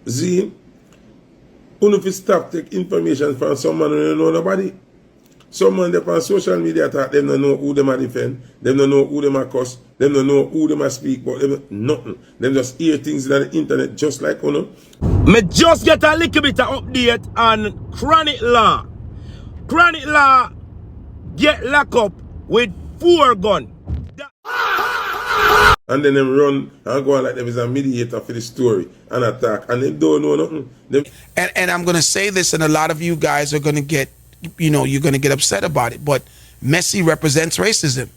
Z, you if you stop take information from someone who don't know nobody. Someone that on social media talk, them don't know who them a defend, them don't know who them a cuss, them don't know who them a speak, but them nothing. Them just hear things on the internet just like you know. Me just get a little bit of update on Chronic Law. Chronic Law get locked up with 4 guns. And then them run and go on like them is a mediator for the story and attack. And they don't know nothing. And I'm going to say this, and a lot of you guys are going to get, you're going to get upset about it, but Messi represents racism.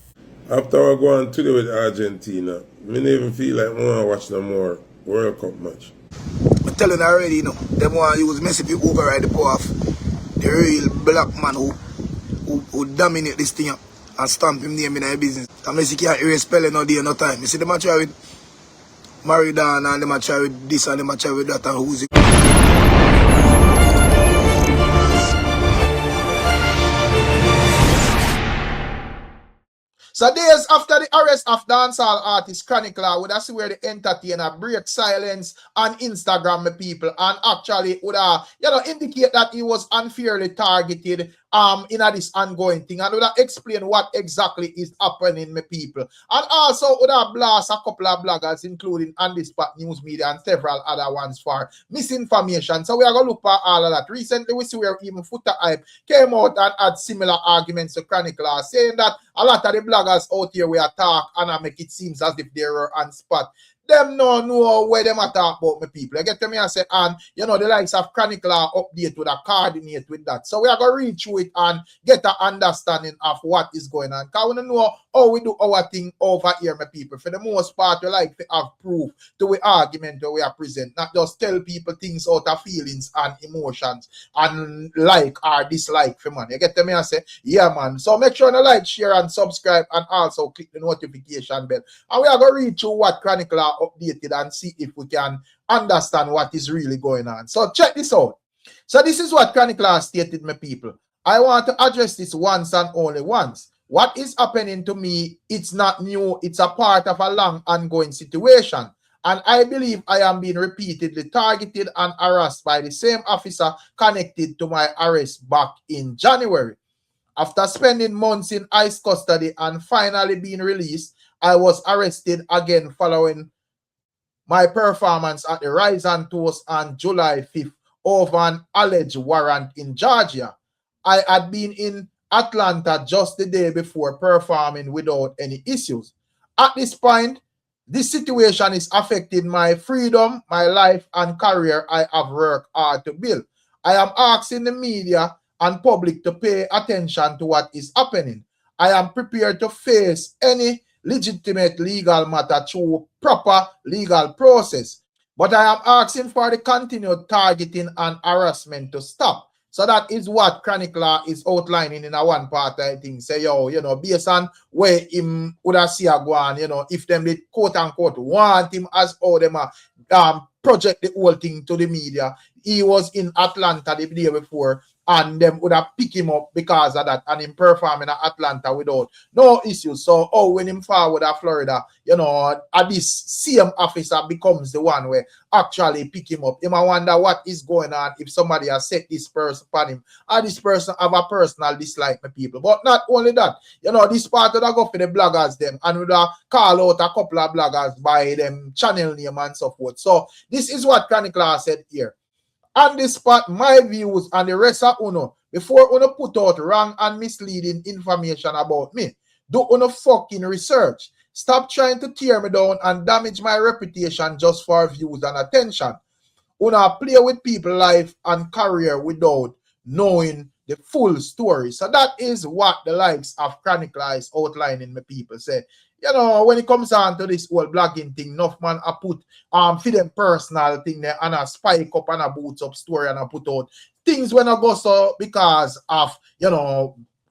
After I go on today with Argentina, I don't even feel like I want to watch no more World Cup match. I'm telling you already, them want to use Messi to override the power of the real black man who dominate this thing and stamp him name in their business. And Messi can't erase spelling no day, no time. You see them a try with Maridan and them a try with this and them a try with that and who's it. So days after the arrest of dancehall artist Chronic Law, would I see where the entertainer break silence on Instagram, my people, and actually would indicate that he was unfairly targeted in this ongoing thing, and would explain what exactly is happening, my people. And also would blast a couple of bloggers, including On The Spot News Media and several other ones for misinformation. So we are gonna look at all of that. Recently we see where even Foota Hype came out and had similar arguments to Chronic Law, saying that a lot of the bloggers out here we attack and make it seems as if they were on spot. Them no know where them attack about my people. You get to me and say, and the likes of Chronic Law update with a coordinate with that. So we are going to read through it and get an understanding of what is going on. Because we don't know how we do our thing over here, my people. For the most part, we like to have proof to the argument that we are present. Not just tell people things out of feelings and emotions and like or dislike for man. You get to me and say, yeah, man. So make sure you like, share, and subscribe, and also click the notification bell. And we are going to read through what Chronic Law updated and see if we can understand what is really going on. So check this out. So this is what Chronic Law stated, my people. I want to address this once and only once. What is happening to me, it's not new. It's a part of a long ongoing situation. And I believe I am being repeatedly targeted and harassed by the same officer connected to my arrest back in January. After spending months in ICE custody and finally being released, I was arrested again following my performance at the Rise and Toast on July 5th over an alleged warrant in Georgia. I had been in Atlanta just the day before performing without any issues. At this point, this situation is affecting my freedom, my life, and career I have worked hard to build. I am asking the media and public to pay attention to what is happening. I am prepared to face any legitimate legal matter through proper legal process. But I am asking for the continued targeting and harassment to stop. So that is what Chronic Law is outlining in a one part, I think. Say, based on where him would have see a go on, if them did quote unquote want him as how them project the whole thing to the media. He was in Atlanta the day before, and them would have picked him up because of that, and him performing at Atlanta without no issues. So, when him forward at Florida, this same officer becomes the one where actually pick him up. Him I wonder what is going on if somebody has set this person upon him, or this person have a personal dislike my people. But not only that, this part of the go for the bloggers them, and would call out a couple of bloggers by them channel name and so forth. So, this is what Chronic Law said here. On this spot, my views and the rest of Uno, before Uno put out wrong and misleading information about me, do Uno fucking research. Stop trying to tear me down and damage my reputation just for views and attention. Uno play with people's life and career without knowing the full story. So that is what the likes of Chronic Law is outlining, my people say. When it comes down to this whole blogging thing, enough man I put for them personal thing there and a spike up and a boots up story and I put out things when I go so because of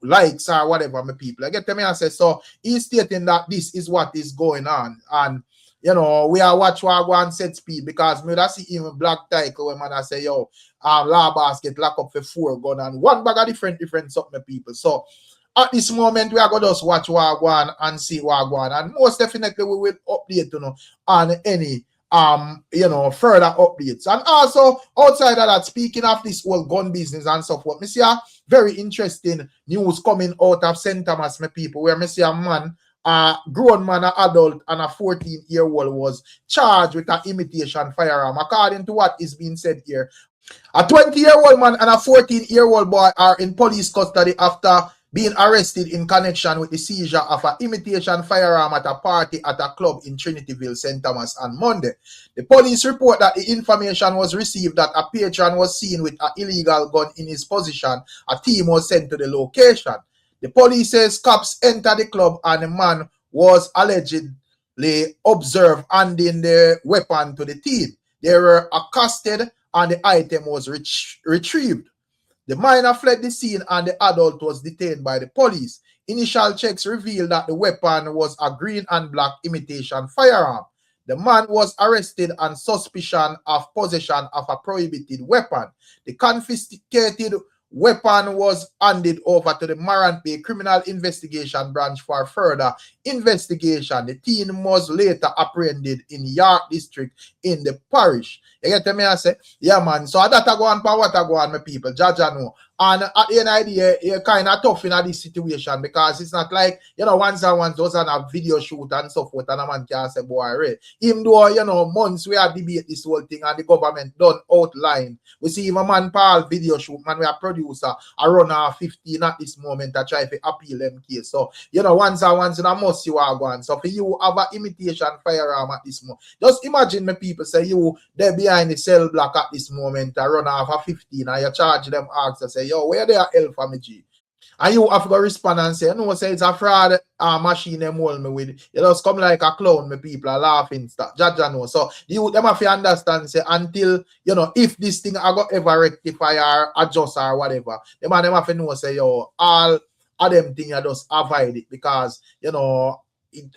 likes or whatever, my people. I get to me and say, so he's stating that this is what is going on. And we are watch what one set speed because me that see even black title when man I say, law basket lock up for 4 gun and one bag of different something, people. So at this moment, we are going to just watch what go on and see what go on. And most definitely, we will update on any further updates. And also, outside of that, speaking of this whole gun business and so forth, me see a very interesting news coming out of St. Thomas, my people, where me see a man, a grown man, an adult, and a 14-year-old was charged with an imitation firearm. According to what is being said here, a 20-year-old man and a 14-year-old boy are in police custody after being arrested in connection with the seizure of an imitation firearm at a party at a club in Trinityville, St. Thomas on Monday. The police report that the information was received that a patron was seen with an illegal gun in his possession. A team was sent to the location. The police says cops entered the club and the man was allegedly observed handing the weapon to the team. They were accosted and the item was retrieved. The minor fled the scene and the adult was detained by the police. Initial checks revealed that the weapon was a green and black imitation firearm. The man was arrested on suspicion of possession of a prohibited weapon. The confiscated weapon was handed over to the Morant Bay Criminal Investigation Branch for further investigation. The teen was later apprehended in York District in the parish. You get me? I say, yeah, man. So that I go on for what I go on, my people. Jaja know. And at the end of the day, you're kind of tough in this situation because it's not like, once those on a video shoot and so forth, and a man can say, boy, right. Even though, months we have debate this whole thing and the government done outline. We see even a man Paul video shoot, man, we are producer, a runner 15 at this moment, I try to appeal them case. So, once in a must you are going. So for you have an imitation firearm at this moment. Just imagine me people say you they're behind the cell block at this moment, a runner of a 15 and you charge them ask to say, yo, where they are hell for me, G? And you have to respond and say, no, say it's a fraud machine them hold me with. You just come like a clown, me people are laughing stuff. Jaja know. So you them have to understand, say, until, if this thing I got ever rectify or adjust or whatever, them have to know, say, yo, all of them things you just avoid it because,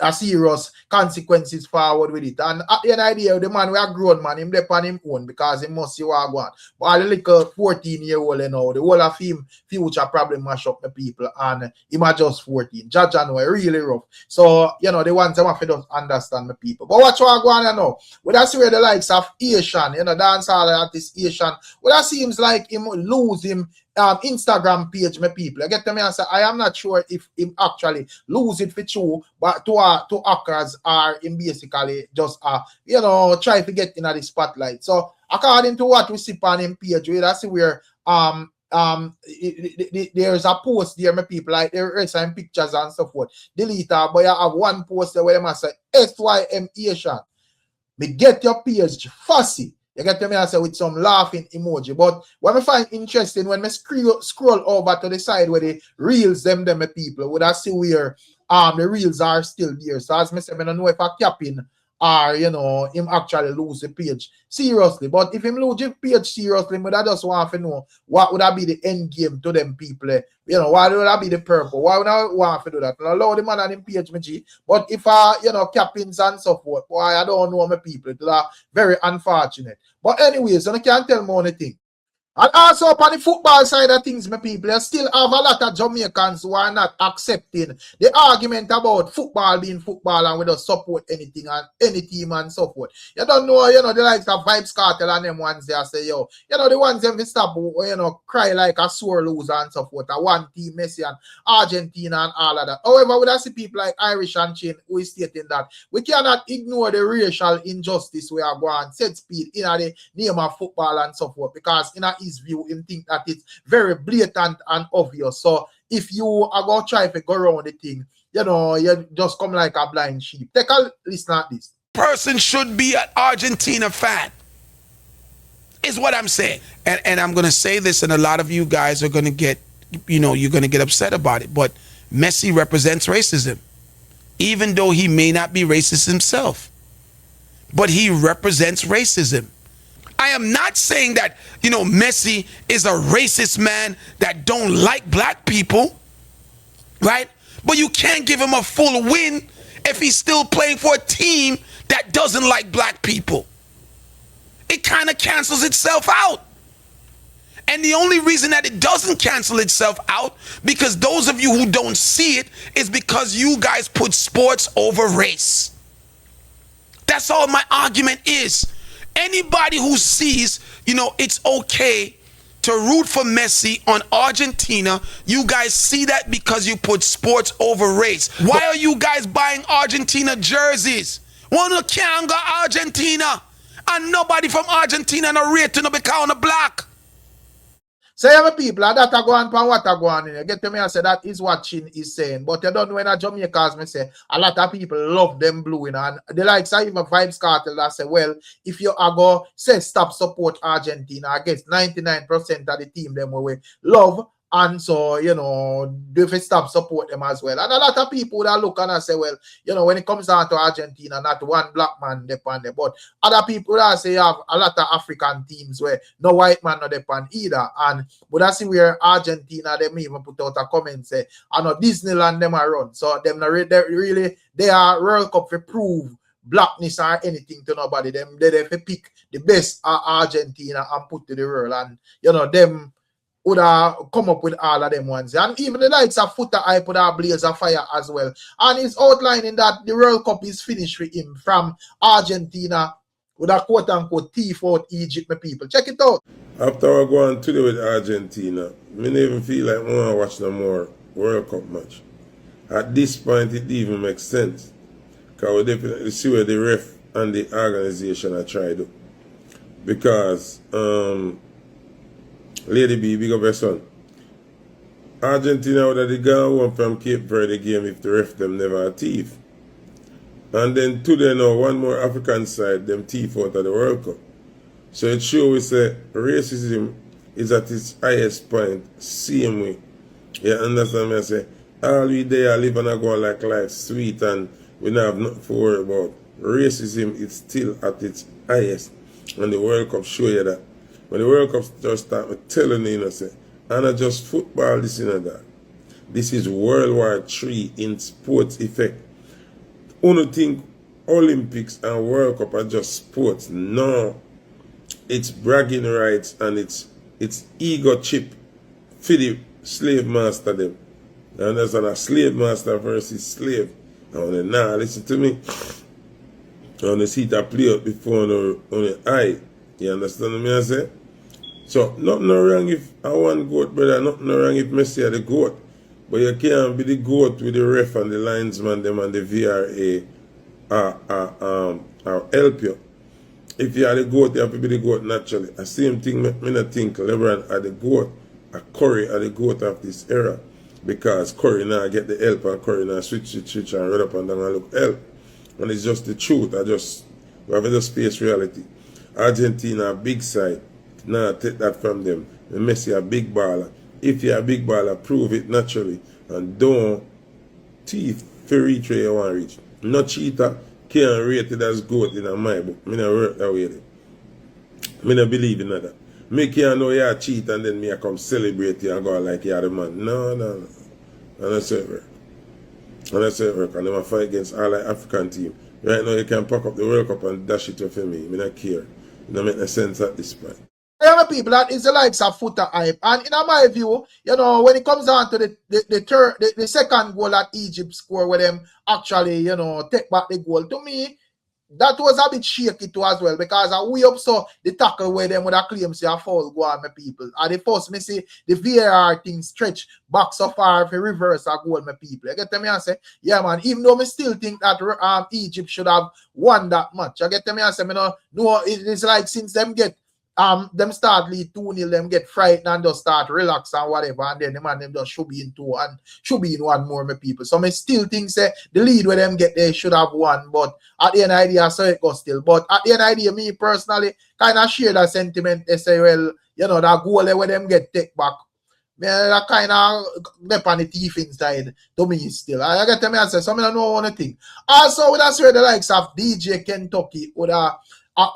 a serious consequences forward with it. And at the end of the day, the man we are grown man, him dep on him own because he must see what go on. But the little 14-year-old, the whole of him future probably mash up the people and him are just 14. Jaja know, really rough. So, the ones that have to just understand the people. But watch what go on now. Well, that's where the likes of Asian, dancehall artist Asian, well, that seems like him lose him Instagram page, my people. I get to me and say, I am not sure if him actually lose it for true, but to hackers are him basically just try to get in the spotlight. So according to what we see on him page, that's where there's a post there, my people, like there are some pictures and so forth. Delete her, but I have one post there where they must say SYM Asian. Me get your page fussy. You get to me and say with some laughing emoji. But what I find interesting when I scroll over to the side where the reels them people, would I see where the reels are still there. So as I say, I don't know if I cap in or him actually lose the page seriously. But if him lose the page seriously, I just want to know what would that be the end game to them people. Why would that be the purpose? Why would I want to do that? I allow the man on him page, my G. But if cappings and so forth, why I don't know my people. It's very unfortunate. But anyways, I can't tell more anything. And also upon the football side of things, my people, you still have a lot of Jamaicans who are not accepting the argument about football being football and we don't support anything and any team and so forth. You don't know, the likes of Vybz, Kartel and them ones there say, the ones them stop, cry like a sore loser and so forth. A one team, Messi and Argentina and all of that. However, we see people like Irish and Chin who is stating that we cannot ignore the racial injustice we are going set speed in the name of football and so forth because in his view, him think that it's very blatant and obvious. So if you are going to try to go around the thing, you just come like a blind sheep. Take a listen at this. Person should be an Argentina fan, is what I'm saying. And I'm going to say this, and a lot of you guys are going to get, you're going to get upset about it. But Messi represents racism, even though he may not be racist himself. But he represents racism. I am not saying that, Messi is a racist man that don't like black people, right? But you can't give him a full win if he's still playing for a team that doesn't like black people. It kind of cancels itself out. And the only reason that it doesn't cancel itself out, because those of you who don't see it, is because you guys put sports over race. That's all my argument is. Anybody who sees, it's okay to root for Messi on Argentina, you guys see that because you put sports over race. Why are you guys buying Argentina jerseys? One can't go Argentina, and nobody from Argentina no rate to no become black. So you have people that are going on what are going on. You get to me, I say that is what Chin is saying. But you don't know in Jamaica, as me say, a lot of people love them blue, and the likes of even Vybz Kartel that say, well, if you are go say stop support Argentina, I guess 99% of the team them we love. And so, they stop support them as well. And a lot of people that look and say, well, when it comes down to Argentina, not one black man depend there. But other people that say you have a lot of African teams where no white man not depend either. But that's where Argentina, them even put out a comment say, I know Disneyland them are run. So them they are World Cup to prove blackness or anything to nobody. They pick the best Argentina and put to the world. And them would have come up with all of them ones. And even the likes of Foota, I put a blaze of fire as well. And he's outlining that the World Cup is finished with him from Argentina with a quote-unquote thief out Egypt, my people. Check it out. After I go on today with Argentina, I don't even feel like I want to watch no more World Cup match. At this point, it even makes sense. Because we definitely see where the ref and the organization are trying to. Because, Lady B, big up your son. Argentina would have gone home from Cape Verde game if the ref them never a thief. And then today now, one more African side, them thief out of the World Cup. So it shows racism is at its highest point, same way. You understand me? I say, all we there live and go like life sweet and we don't have nothing to worry about. Racism is still at its highest. And the World Cup show you that. When the World Cup just start telling you, say, and not just football, this and that. This is World War III in sports effect. Only think Olympics and World Cup are just sports. No. It's bragging rights and it's ego chip for the slave master them. And there's a slave master versus slave. And now listen to me. I want to see that play out before on the eye. You understand me I say? So, nothing wrong if I want goat, brother. Nothing wrong if Messi are the goat. But you can't be the goat with the ref and the linesman them and the VRA help you. If you are the goat, you have to be the goat naturally. The same thing, I not think LeBron are the goat, or Curry are the goat of this era. Because Curry now get the help and Curry now switch and run up and down and look help. And it's just the truth. We have to face reality. Argentina, big side. Now take that from them. Messi a big baller. If you're a big baller, prove it naturally. And don't thief for reach where you want to reach. No cheater can't rate it as goat in my book. I don't work that way. I don't believe in that. Me can't know you're a cheat and then me I come celebrate you and go like you're the man. No. And that's it work. And that's it work. And I'm fight against all the African team. Right now you can pack up the World Cup and dash it for me. I don't care. It don't make no sense at this point. People, that is the likes of Foota hype. And in my view, when it comes down to the second goal that Egypt score where them actually, take back the goal, to me, that was a bit shaky too as well, because we up saw the tackle where them would have claimed say a foul go on my people. And the first me see the VAR thing stretch back so far for reverse a goal, my people. You get me and say, yeah man, even though me still think that Egypt should have won that match. You get me and say, no, it's like since them get them start lead 2-0, them get frightened and just start relax and whatever, and then the man them just should be in two and should be in one more, my people. So I still think say the lead where them get they should have won, but at the end of the day, so it goes still. But at the end of the day, me personally kind of share that sentiment. They say, well, that goal where them get take back, man, that kind of dep on the thief inside to me still. I get them and say, so I don't know one thing. Also, with us where the likes of DJ Kentucky would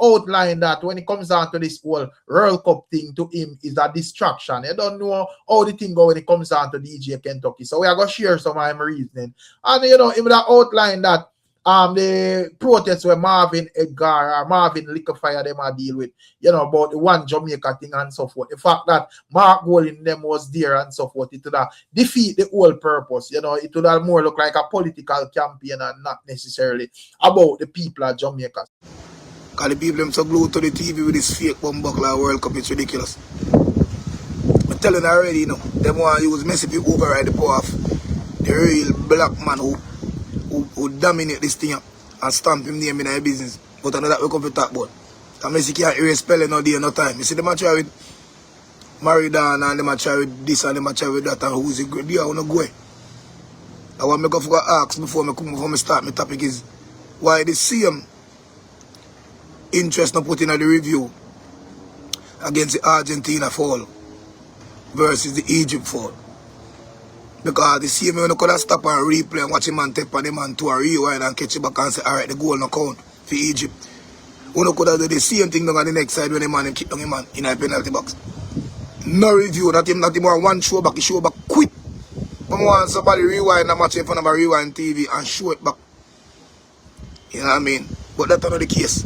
outline that when it comes down to this whole World Cup thing, to him is a distraction. You don't know how the thing go when it comes down to DJ Kentucky. So we are going to share some of my reasoning. And, him that outline that the protests where Marvin Edgar or Marvin Liquefire them are deal with, about the one Jamaica thing and so forth. The fact that Mark Golding them was there and so forth, it would have defeat the whole purpose. It would have more look like a political campaign and not necessarily about the people of Jamaica. Because the people them so glued to the TV with this fake bumbuckler World Cup, it's ridiculous. I'm telling you already, them want to use Messi to override the power of the real black man who dominate this thing and stamp him name in their business. But another we come to talk about. And Messi can't erase spelling no day, no time. You see them a try with Maridan and them a try with this and them a try with that, and who's it good? They are not going. I want to go for ask before I start my topic is why the same interest not put in the review against the Argentina fall versus the Egypt fall. Because the same when you could have stop and replay and watch him and take on him and to a rewind and catch it back and say, alright, the goal no count for Egypt. You could have done the same thing down on the next side when the man kick down him man in a penalty box. No review, not him one show back, he show back quick. But I want somebody rewind and match in front of a rewind TV and show it back. You know what I mean? But that's not the case.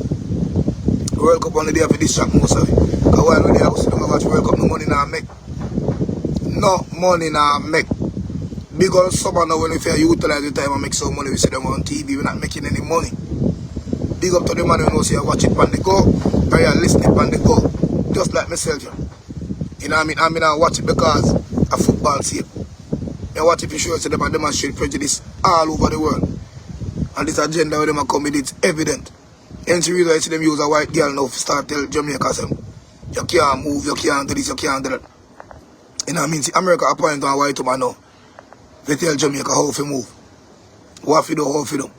World Cup only there for distract most of it. Because while we're there, I was watch World Cup, no money now make. No money now make. Big old summer now when we fair utilize the time and make some money, we see them on TV, we're not making any money. Big up to the man who knows you watch it on the go, or you listen it on the go. Just like myself, you know what I mean? I watch it because of football sake. I watch it for sure, so they demonstrate prejudice all over the world. And this agenda where they come with it's evident. Hence the reason I see them use a white girl now to start tell Jamaica some, you can't move, you can't do this, you can't do that. You know what I mean? See, America appoint on a white woman now. They tell Jamaica how to move. What to do, how to do.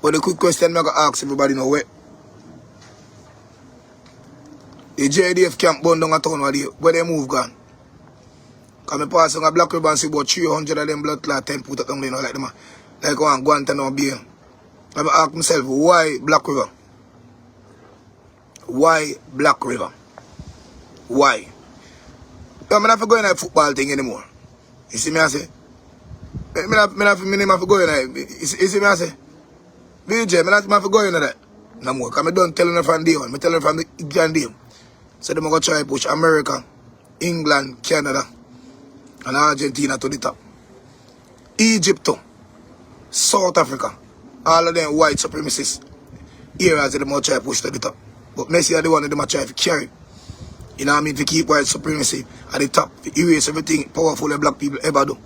But the quick question I'm going to ask everybody now, where the JDF camp burn down a town where they move gone. Because I pass on a Black River and see about 300 of them blood clot 10 put up down there, like them. Like one Guantanamo Bay. I ask myself, why Black River? Why Black River? Why? I'm not going to football thing anymore. You see me, I say? I'm not going to you see me, I say? BJ, I'm not going to that. No more. Because I don't tell them from day one. I tell them from the grand day. So they're going to try to push America, England, Canada, and Argentina to the top. Egypt too. South Africa. All of them white supremacists. Areas they're going to try to push to the top. But Messi are the one that they're going to try to carry. You know what I mean? To keep white supremacy at the top. To erase everything powerful that black people ever do.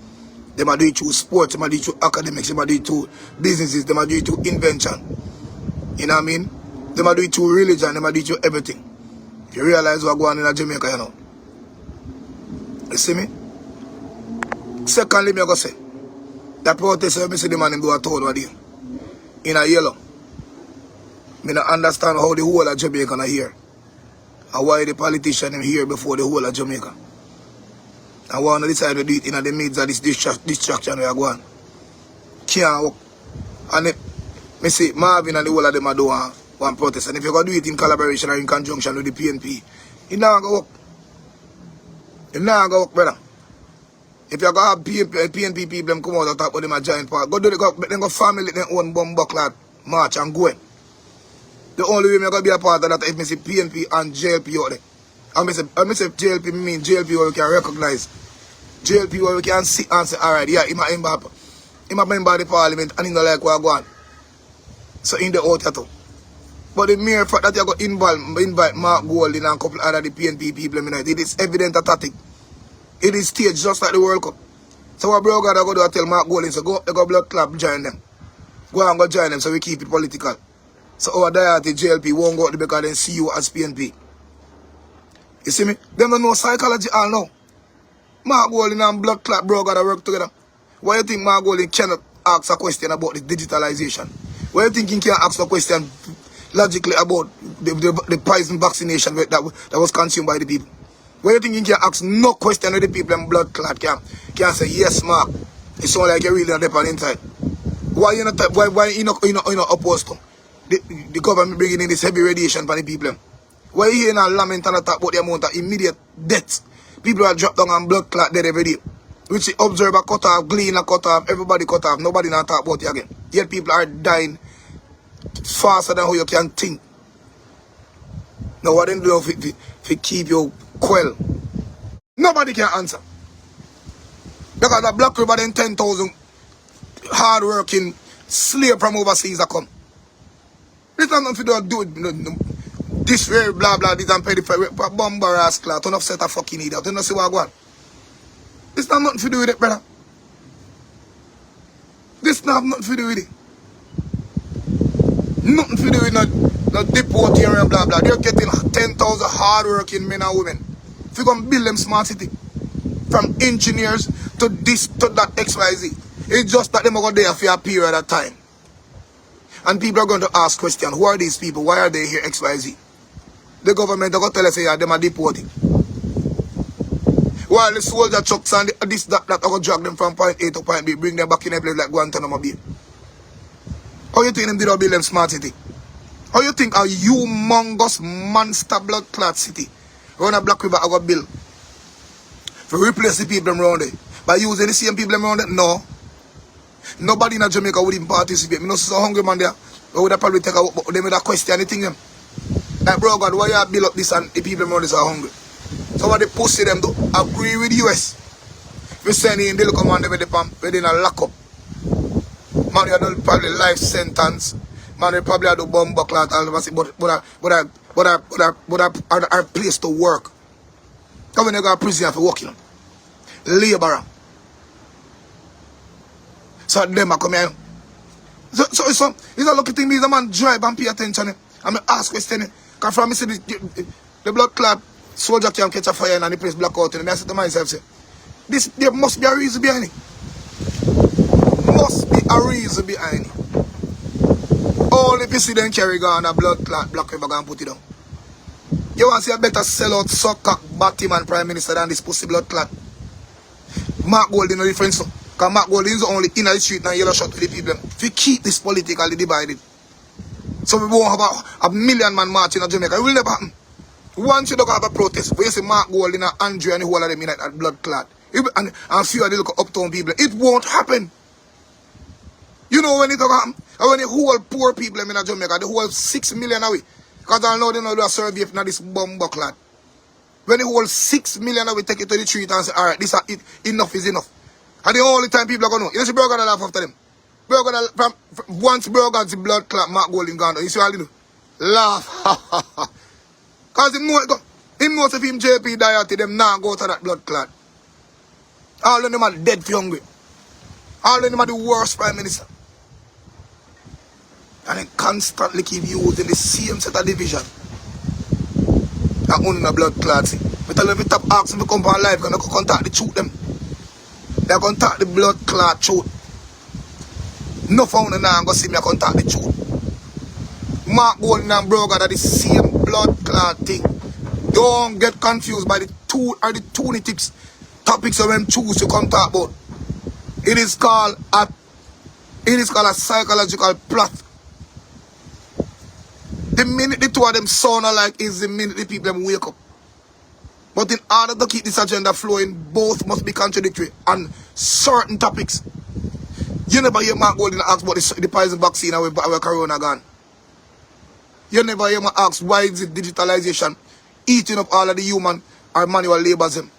They might do it through sports, they might do it through academics, they might do it through businesses, they might do it through invention. You know what I mean? They might do it through religion, they might do it through everything. You realize what's going on in Jamaica, you know? You see me? Secondly, I'm going to say, that protest, I see the man in do a town over there. In a yellow. I don't understand how the whole of Jamaica are here. And why the politicians are here before the whole of Jamaica. I want to decide to do it in the midst of this distraction we are going. Can't work. And I say, Marvin and the whole of them are doing one protest. And if you're going to do it in collaboration or in conjunction with the PNP, it's not going to work. It's not going to work, brother. If you're going to have PNP people them come out and talk about them a giant part, go do the go, then go family their own bomb buckler march and go in. The only way I'm going to be a part of that if I say PNP and JLP out there. And I say JLP, I mean JLP where we can recognize. JLP where we can see and say, alright, yeah, I'm a member of the parliament and he don't like what I go on. So in the out too. But the mere fact that you got invite Mark Golding and a couple other the PNP people, it is evident a tactic. It is staged just like the World Cup. So what bro God I go do I tell Mark Golding, so go blood club, join them. Go and go join them so we keep it political. So our diety JLP won't go out because they see you as PNP. You see me? They don't know psychology all now. Mark Golding and blood clot bro gotta work together. Why you think Mark Golding cannot ask a question about the digitalization? Why you think he can ask a question logically about the poison vaccination that was consumed by the people? Why you think he can ask no question of the people and blood clot can say yes Mark? It sounds like you're really on the inside. Why you not why you not opposed to the government bringing in this heavy radiation for the people? Why you hear now lament and talk about the amount of immediate deaths? People are dropped down and blood clot dead every day. Which observer cut off, Gleaner cut off, everybody cut off, nobody not talk about it again. Yet people are dying faster than how you can think. Now what they do if keep you quell? Nobody can answer. Because the Black River then 10,000 hard-working slave from overseas that come. This is nothing to do with this way, blah, blah, this and pay the bomber ass clout. Don't upset a fucking idiot. Don't see what I want. This not nothing to do with it, brother. This not have nothing to do with it. Nothing to do with no deporting and blah, blah. They're getting 10,000 hard-working men and women. If you can build them smart city, from engineers to this, to that, XYZ. It's just that they are going there for a period of time. And people are going to ask questions. Who are these people? Why are they here? XYZ. The government are going to tell us, yeah, they are deported. While the soldier trucks and this, that, are going to drag them from point A to point B, bring them back in a place like Guantanamo Bay. How you think them did not build them smart city? How you think a humongous monster blood clot city around a Black River are going to build? To replace the people around there. By using the same people around there? No. Nobody in Jamaica would even participate. I know so hungry man there. They would have probably take a walk, but they would have question anything them. Like, bro God, why you build up this and the people around this are hungry? So what they pussy them to agree with the US. If you send in, they look around them within a lock up. Man, they are probably life sentence. Man, they probably have to bomb buckle and all of us, but are place to work. Come when you go to prison for working. Laborer. So them are coming here. So it's a lucky thing. These man drive and pay attention. I'm ask questions. Because from me see the blood clot soldier can catch a fire and the place black out. And I said to myself, say, there must be a reason behind it. Must be a reason behind it. All if you see them carry gun a blood clot, Black River and put it down. You want to see a better sellout, sucker, Batman Prime Minister than this pussy blood clot? Mark Golding no difference. Because Mark Golding is only in the street and yellow shot to the people. If you keep this politically divided. So we won't have a million man marching in Jamaica. It will never happen. Once you don't have a protest, where you see Mark Golding and Andrew and the whole of them in that blood clot. And a few of the local uptown people. It won't happen. You know when it don't happen? And when the whole poor people in Jamaica, the whole 6 million away. Because I know they don't do a survey if not this bomb clot. When the whole 6 million away take it to the street and say, alright, this is enough is enough. And the only time people are going to know. You see, bro, gonna laugh after them. Bro, gonna once bro got the blood clot, Mark Golding gone. You see what they do? Laugh. Because him knows if him JP die to them now go to that blood clot. All of them are dead for hungry. All of them are the worst prime minister. And they constantly keep using the same set of division. And only the blood clots. But tell them if you top ask them to come on live, they're going to contact the truth them. They're going to contact the blood clot truth. No found now I'm going to see me contact the truth. Mark Golding and Brogan are the same blood clot thing. Don't get confused by the two or the two tips topics of them choose to come talk about. It is called a psychological plot. The minute the two of them sound alike is the minute the people them wake up. But in order to keep this agenda flowing, both must be contradictory on certain topics. You never hear Mark Golding ask about the poison vaccine and where corona gone. You never hear me ask why is it digitalization eating up all of the human or manual labors them.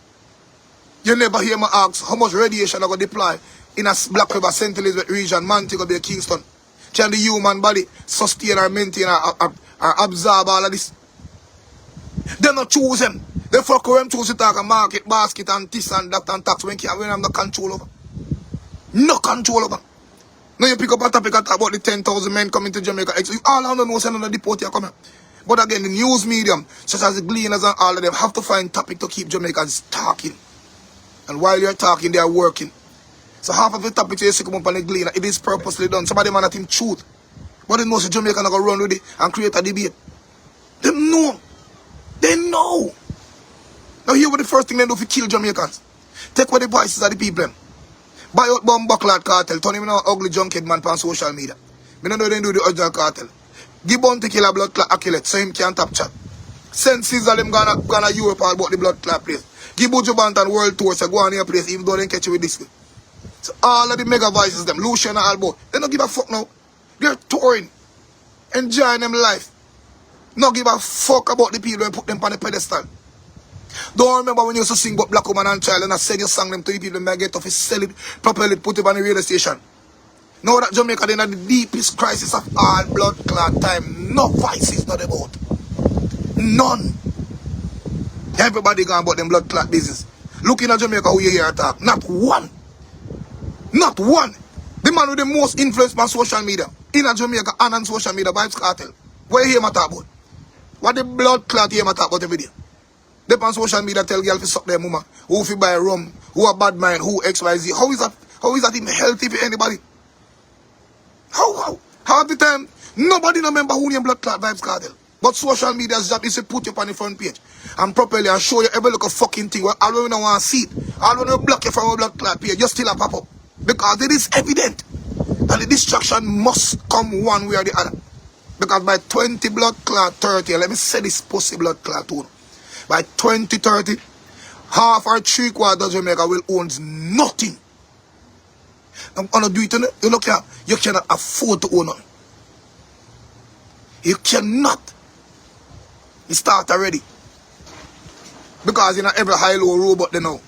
You never hear me ask how much radiation are going to deploy in a Black River, St. Elizabeth region, Montego Bay, Kingston. Can the human body sustain or maintain or absorb all of this? They not choose them. They fuck them choose to talk a market, basket and this and that and tax when we have no control over. No control over. Now you pick up a topic and talk about the 10,000 men coming to Jamaica. All I don't know is another deport here coming. But again, the news medium, such as the Gleaners and all of them, have to find topic to keep Jamaicans talking. And while you're talking, they are working. So half of the topics you see come up on the Gleaner, it is purposely done. Somebody man at him truth. But they know the Jamaican are going to run with it and create a debate. They know. They know. Now here what the first thing they do to kill Jamaicans. Take away the voices of the people. Buy out bomb buckler cartel. Turn him into an ugly junkhead man on social media. I don't know they do the original cartel. Give Bounty Killer blood clot accurate so him can't tap chat. Send Caesar them gonna Europe all about the blood clot place. Give Buju Bantan world tour so go on your place even though they catch you with this way. So all of the mega voices them, Lucian and Albo, they don't give a fuck now. They're touring. enjoying them life. Not give a fuck about the people and put them on the pedestal. Don't remember when you used to sing about Black Woman and Child and I said you sang them to the people and get off it, sell it, properly put it on the radio station. Now that Jamaica is in the deepest crisis of all blood clot time, no vice is not about. None. Everybody gone about them blood clot business. Looking at Jamaica who you hear attack. Not one. Not one. The man with the most influence on social media. In Jamaica and on social media, Vybz Kartel. What you hear me talk about? What the blood clot you hear me talk about every day? They on social media tell girl to suck their mama. Who fi buy rum. Who a bad mind. Who XYZ. How is that even healthy for anybody? How? Half the time, nobody no remember who name blood clot Vybz Kartel. But social media's job is to put you on the front page and properly and show you every little fucking thing. Well, all we don't want to see it. All we don't block you from a blood clot page. You still a pop up. Because it is evident that the distraction must come one way or the other. Because by 20 blood clot 30, let me say this pussy blood clot too. By 2030, half or 3/4 of Jamaica will own nothing. I'm gonna do it. You cannot afford to own it. You cannot. It start already. Because in every high-low robot they know.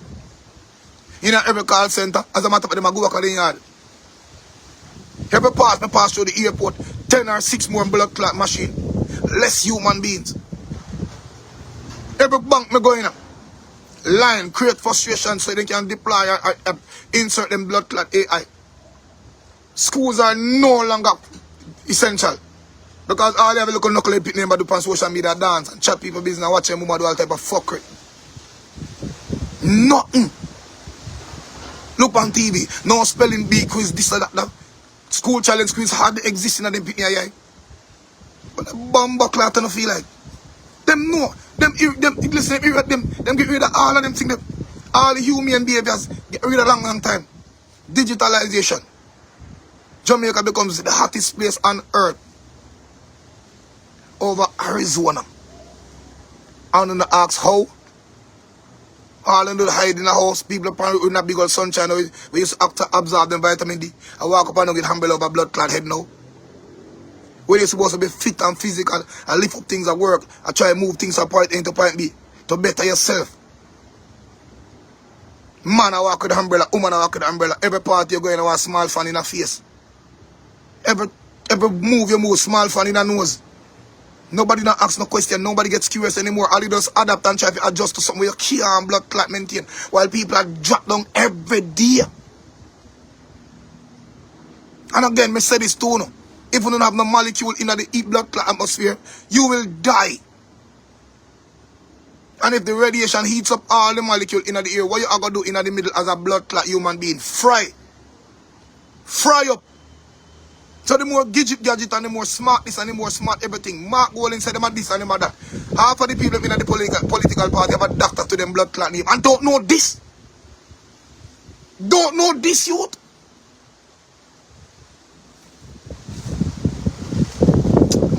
In every call center, as a matter of fact, they go back on the yard. Every pass through the airport, 10 or 6 more blood clot machine. Less human beings. Every bank me go in. Line, create frustration so they can deploy or insert them blood clot AI. Schools are no longer essential. Because all they have a look knuckle pit name do on social media dance and chat people business and watch them woman do all type of fuckery. Nothing. Look on TV. No spelling bee quiz, this or that. School challenge quiz hardly exist in them pit near. But the bomb buckler don't feel like. Them know. Them listen, them get rid of all of them things. All the human behaviors get rid of long time. Digitalization. Jamaica becomes the hottest place on earth. Over Arizona. And then ask how. All in the hide in the house, people apparently with a big old sunshine. We used to have to absorb them vitamin D. I walk up and get humble over blood clot head now. When you're supposed to be fit and physical and lift up things at work and try to move things from point A to point B to better yourself. Man, I walk with the umbrella, woman, I walk with the umbrella. Every party you're going to want a small fan in the face. Every move you move, small fan in the nose. Nobody not ask no question, nobody gets curious anymore. All you just adapt and try to adjust to something where you can't blood clot maintain. While people are dropped down every day. And again, me say this too, no. If you don't have no molecule in the blood clot atmosphere, you will die. And if the radiation heats up all the molecule in the air, what you are going to do in the middle as a blood clot human being? Fry. Fry up. So the more gadget and the more smart this and the more smart everything. Mark Golding said them are this and them are that. Half of the people in the political party have a doctor to them blood clot name and don't know this. Don't know this, youth.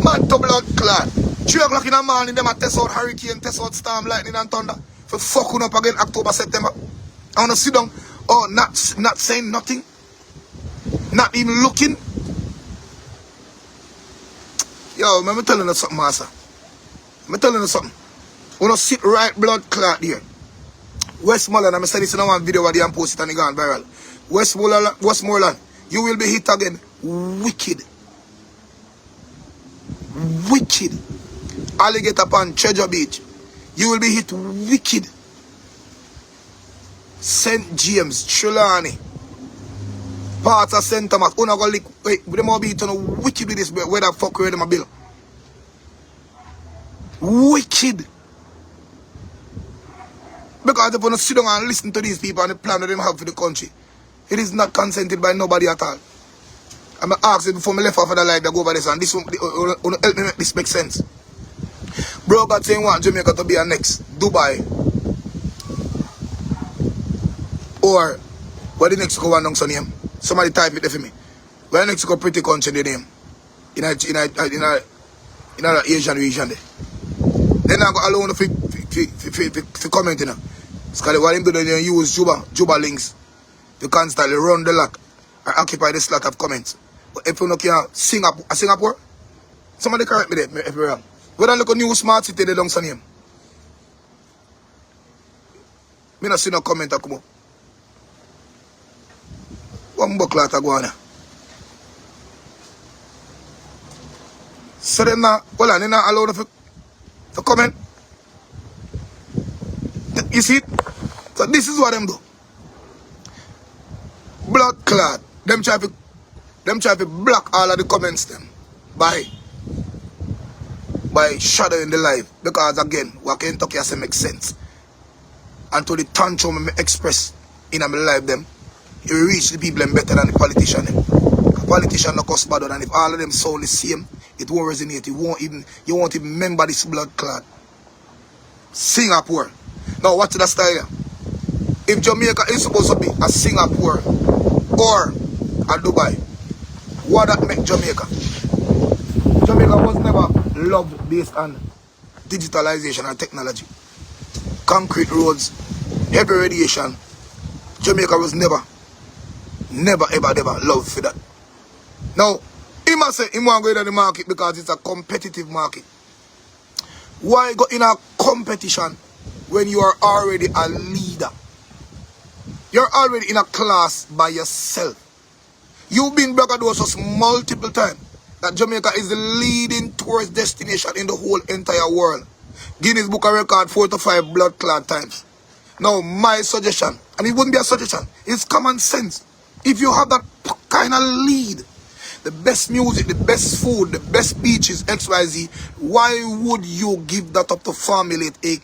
Man to blood clot. 3 o'clock in the morning, them a test out hurricane, test out storm, lightning and thunder. For fucking up again October, September. I want to sit down. Oh, not saying nothing. Not even looking. Yo, let me tell you something, master. Let me tell you something. We don't sit right blood clot here. Westmoreland, I said this in one video where they post it and it gone viral. Westmoreland, you will be hit again. Wicked. Wicked. Alligator Pond, Treasure Beach. You will be hit wicked. St. James, Trelawney. Parts of St. Thomas. Una go lick. Wait, we don't be hitting wicked with this. Where the fuck where them a bill? Wicked. Because if you don't sit down and listen to these people and the plan that they have for the country, it is not consented by nobody at all. I'm going to ask you before I left off of the live that go over this and this will help me make this make sense. Bro got saying want Jamaica to be our next Dubai. Or what the next go one down name? Somebody type it there for me. Where the next go pretty country the name? In a Asian region there. Then I go alone for comment, you know. Because what him do, they use Juba links to constantly run the lock or occupy the slot of comments. But if you know Singapore, Somebody correct me there, if I'm wrong. When I look at new smart city, they don't say name. Me not see no comment come up. One buckler to go on. So them not, well, they're not allowed to comment. You see it? So this is what them do. Blood clot. Them try to block all of the comments them by shadowing the life. Because again, what Kentucky has to make sense. And to the tantrum I express in my life them, you reach the people them better than the politician them. A politician no cost better than if all of them sound the same, it won't resonate. You won't even remember this blood clot. Singapore. Now watch the style. If Jamaica is supposed to be a Singapore or a Dubai, what that make Jamaica? Jamaica was never loved based on digitalization and technology. Concrete roads, heavy radiation. Jamaica was never ever loved for that. Now, he must say he want to go in the market because it's a competitive market. Why go in a competition when you are already a leader? You're already in a class by yourself. You've been braggadocious multiple times that Jamaica is the leading tourist destination in the whole entire world. Guinness Book of Record 4 to 5 blood clot times. Now, my suggestion, and it wouldn't be a suggestion, it's common sense. If you have that kind of lead, the best music, the best food, the best beaches, XYZ, why would you give that up to formulate a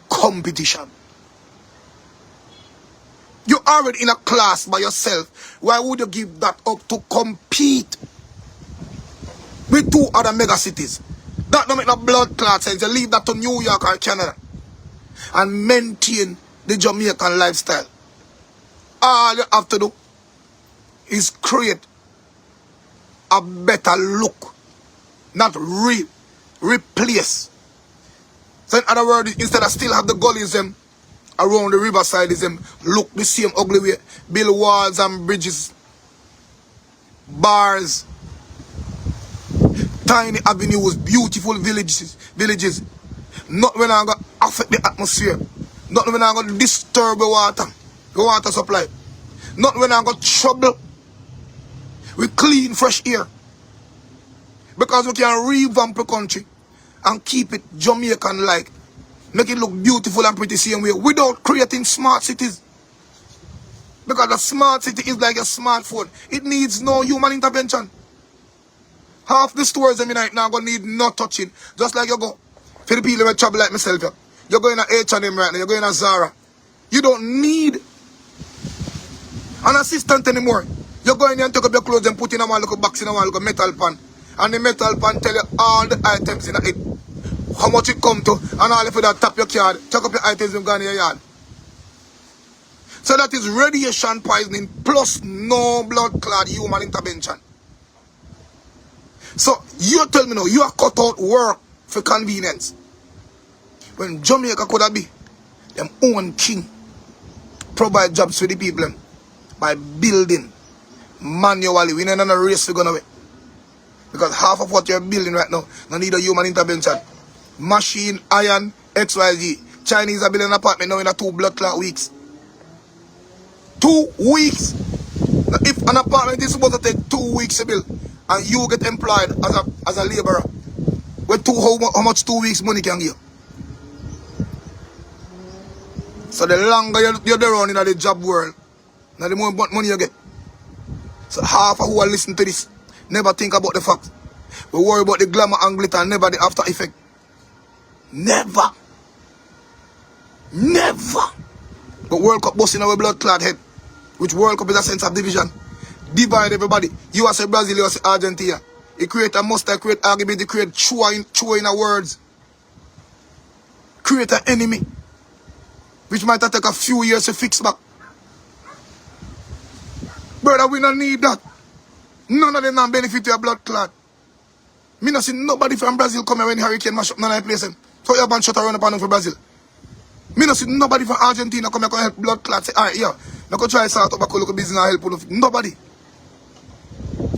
competition? You're already in a class by yourself. Why would you give that up to compete with two other mega cities? That don't make no blood clot sense. You leave that to New York or Canada and maintain the Jamaican lifestyle. All you have to do is create a better look, not replace. So in other words, instead of still have the gullies them around the riverside is them look the same ugly way, build walls and bridges, bars, tiny avenues, beautiful villages. Not when I'm going to affect the atmosphere. Not when I'm going to disturb the water supply. Not when I'm going to trouble with clean, fresh air. Because we can revamp the country and keep it Jamaican-like. Make it look beautiful and pretty same way without creating smart cities. Because a smart city is like a smartphone. It needs no human intervention. Half the stores I mean right now gonna need no touching. Just like you go for the people who travel like myself. You're going to H&M right now, you're going to Zara. You don't need an assistant anymore. You're going there and take up your clothes and put in a one little box in a one little metal pan. And the metal pan tell you all the items in it. How much it come to, and all if you that tap your card, check up your items and go in your yard. So that is radiation poisoning plus no blood clot human intervention. So you tell me now, you are cut out work for convenience. When Jamaica could have be them own king, provide jobs for the people by building manually. We need a race to go away. Because half of what you're building right now, no need a human intervention. Machine, iron, XYZ. Chinese are building an apartment now in 2 blood clot weeks. 2 weeks. Now, if an apartment is supposed to take 2 weeks to build, and you get employed as a laborer, how much 2 weeks money can give? So the longer you're around in the job world, now the more money you get. So half of who are listening to this never think about the fact. We worry about the glamour and glitter and never the after effect. Never. But World Cup busting our blood clot head. Which World Cup is a sense of division. Divide everybody. You as a Brazil, you as a Argentina. You create a muster, create argument, you create true in a words. Create an enemy. Which might take a few years to fix back. Brother, we don't need that. None of them not benefit your blood clot. Me not see nobody from Brazil come here when hurricane mash up none of the place. So you have been shut around upon for Brazil. Me not see nobody from Argentina come here and help blood clot. Say, alright, yeah. Now go try start up a local business and help. Nobody.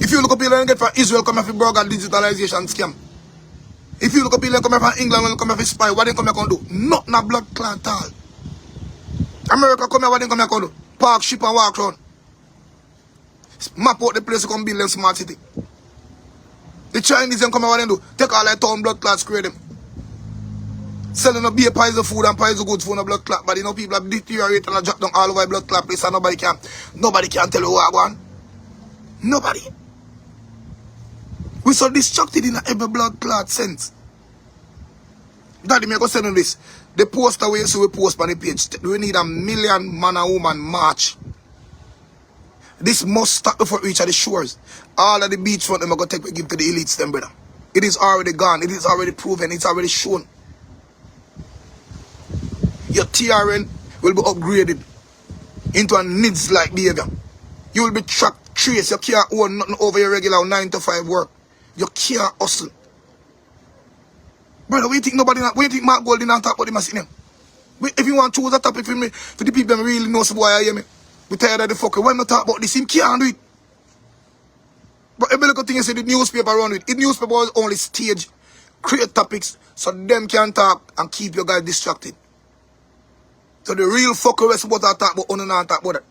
If you look up here and get from Israel come here for broker digitalization scam. If you look up people come here from England and come here for spy, what they come here can do? Not na blood clot at all. America come here, what they come here can do? Park ship and walk around. Map out the place to come build them smart city. The Chinese them come here, what they do? Take all their town blood clots, create them. Selling a beer pies of food and pies of goods for no blood clot. But you know people have deteriorated and drop down all over blood clot place and nobody can tell you what I want. Nobody. We so distracted in every blood clot sense. Daddy, me go send you this. The poster we see we post on the page. We need 1 million man and woman march. This must stop before we reach the shores. All of the beachfront them are going to take we give to the elites them, brother. It is already gone. It is already proven. It's already shown. Your TRN will be upgraded into a NIDS-like behavior. You will be tracked, traced. You can't own nothing over your regular 9 to 5 work. You can't hustle. Brother, what you think Mark Gold didn't talk about the machine? If you want to choose a topic for me, for the people that really know why I hear me, we tired of the fucker. When I talk about this, him can't do it. But every little thing you say, the newspaper run with. The newspaper was only stage, create topics, so them can talk and keep your guys distracted. So the real fucker is about to talk about on and talk about it.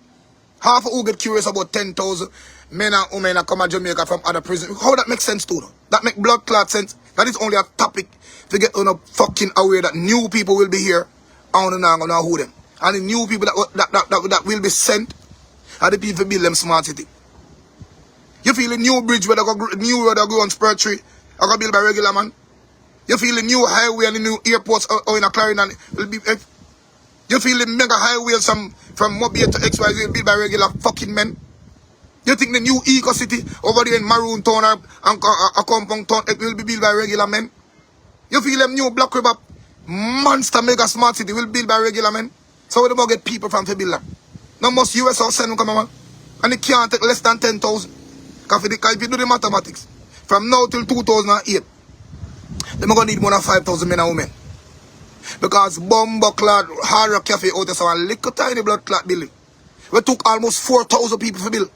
Half of who get curious about 10,000 men and women that come to Jamaica from other prisons. How that makes sense to them? That make blood clot sense. That is only a topic to get on a fucking aware that new people will be here. I don't know who them. And the new people that will be sent are the people build them smart city. You feel the new bridge where they go new road that go on Spur Tree, I go build by regular man. You feel the new highway and the new airports or in a Clarendon will be. You feel the mega highways from Mobile to XYZ built by regular fucking men. You think the new Eco City over there in Maroon Town and a Compound Town it will be built by regular men? You feel them new Black River monster mega smart city will build by regular men? So we don't get people from to build them. Now most US or send them come on. And it can't take less than 10,000. Because if you do the mathematics, from now till 2008, they're going to need more than 5,000 men and women. Because Bomber Clad Hard Rock Cafe out there, so a little tiny blood clot building. We took almost 4,000 people to build.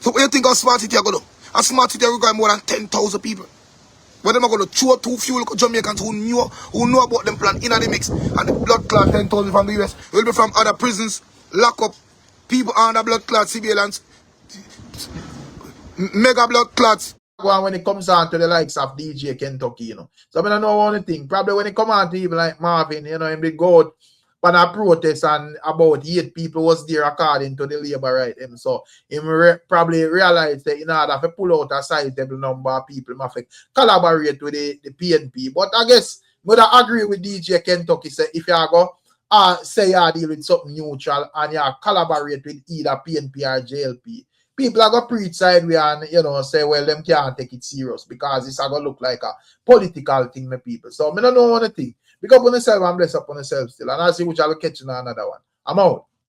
So what do you think of smart city are going to do? A smart city require more than 10,000 people. But them are going to throw two few Jamaicans who know about them plan in the mix. And the blood clot 10,000 from the US will be from other prisons, lock up, people under blood clot, civilians, mega blood clots. When it comes on to the likes of DJ Kentucky, you know. So I don't know one thing. Probably when it come on to even like Marvin, you know, him big go out on a protest and about 8 people was there according to the labor right him. So him probably realized that in order to pull out a sizable number of people, have to collaborate with the PNP. But I guess I agree with DJ Kentucky say if you go say you deal with something neutral and you collaborate with either PNP or JLP, people are going to preach sideways and, you know, say, well, them can't take it serious because it's going to look like a political thing, my people. So, I don't know one thing. Pick up on yourself and bless up on yourself still. And I'll see which I'll catch you in another one. I'm out.